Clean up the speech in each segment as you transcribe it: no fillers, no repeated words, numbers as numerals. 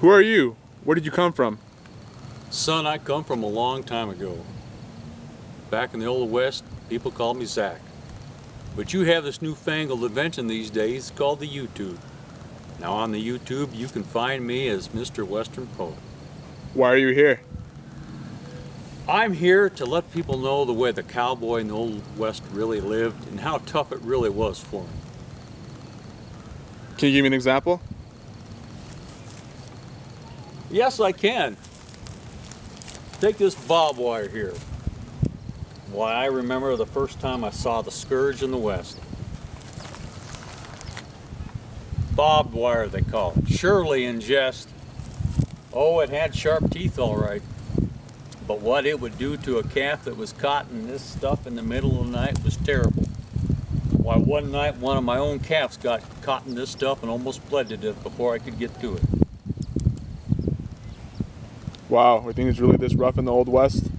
Who are you? Where did you come from? Son, I come from a long time ago. Back in the Old West, people called me Zach. But you have this newfangled invention these days called the YouTube. Now on the YouTube, you can find me as Mr. Western Poet. Why are you here? I'm here to let people know the way the cowboy in the Old West really lived and how tough it really was for him. Can you give me an example? Yes, I can. Take this barbed wire here. Why, I remember the first time I saw the scourge in the West. Barbed wire, they call it. Surely in jest. Oh, it had sharp teeth, all right. But what it would do to a calf that was caught in this stuff in the middle of the night was terrible. Why, one night one of my own calves got caught in this stuff and almost bled to death before I could get to it. Wow, were things really this rough in the Old West?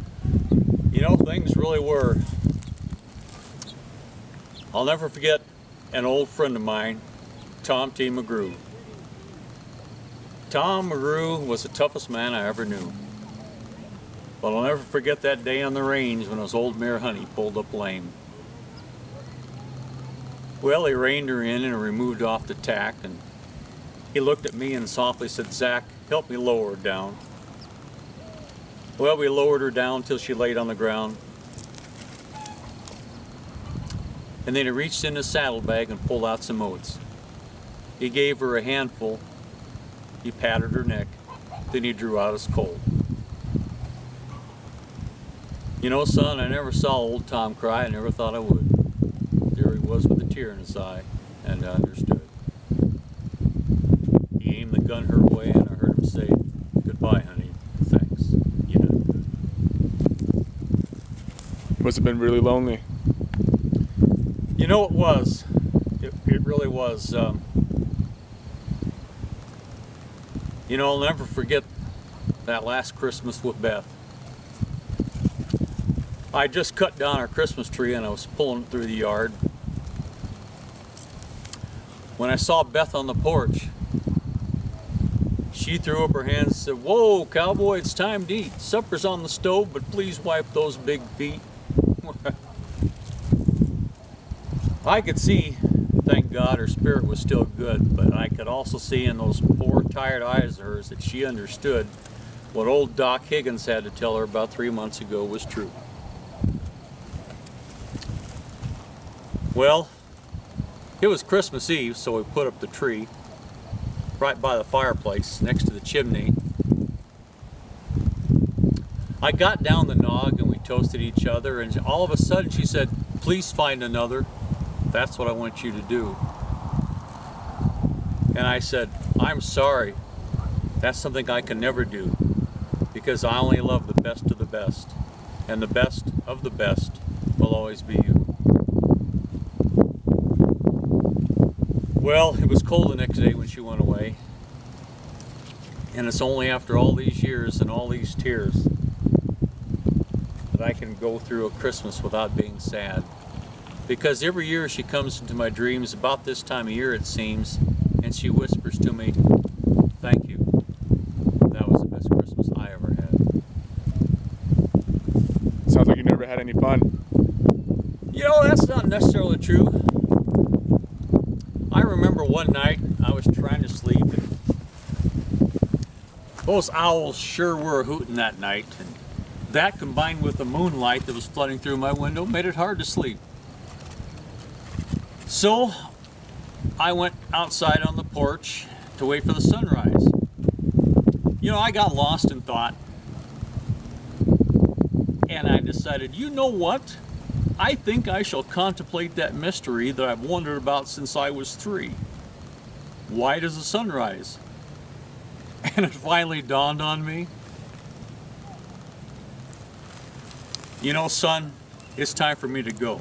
You know, things really were. I'll never forget an old friend of mine, Tom T. McGrew. Tom McGrew was the toughest man I ever knew. But I'll never forget that day on the range when his old mare Honey pulled up lame. Well, he reined her in and removed off the tack, and he looked at me and softly said, "Zach, help me lower her down." Well, we lowered her down until she laid on the ground. And then he reached in his saddlebag and pulled out some oats. He gave her a handful. He patted her neck. Then he drew out his colt. You know, son, I never saw old Tom cry. I never thought I would. There he was with a tear in his eye, and I understood. He aimed the gun her way, and I heard him say, "Goodbye, honey. Thanks. You did good." Must have been really lonely. You know, it was. It really was. You know, I'll never forget that last Christmas with Beth. I just cut down our Christmas tree and I was pulling it through the yard. When I saw Beth on the porch, she threw up her hands and said, "Whoa, cowboy, it's time to eat. Supper's on the stove, but please wipe those big feet." I could see, thank God, her spirit was still good, but I could also see in those poor, tired eyes of hers that she understood what old Doc Higgins had to tell her about 3 months ago was true. Well, it was Christmas Eve, so we put up the tree right by the fireplace next to the chimney. I got down the nog and we toasted each other, and all of a sudden she said, "Please find another. That's what I want you to do." And I said, "I'm sorry. That's something I can never do, because I only love the best of the best, and the best of the best will always be you." Well, it was cold the next day when she went away, and it's only after all these years and all these tears that I can go through a Christmas without being sad. Because every year she comes into my dreams about this time of year, it seems, and she whispers to me, "Thank you. That was the best Christmas I ever had." Sounds like you never had any fun. You know, that's not necessarily true. I remember one night I was trying to sleep, and those owls sure were hooting that night, and that combined with the moonlight that was flooding through my window made it hard to sleep. So I went outside on the porch to wait for the sunrise. You know, I got lost in thought, and I decided, you know what? I think I shall contemplate that mystery that I've wondered about since I was 3. Why does the sun rise? And it finally dawned on me. You know, son, it's time for me to go.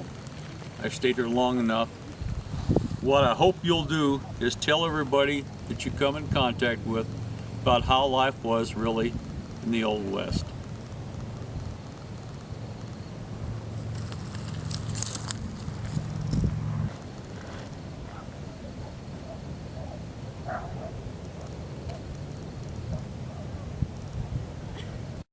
I've stayed here long enough. What I hope you'll do is tell everybody that you come in contact with about how life was really in the Old West.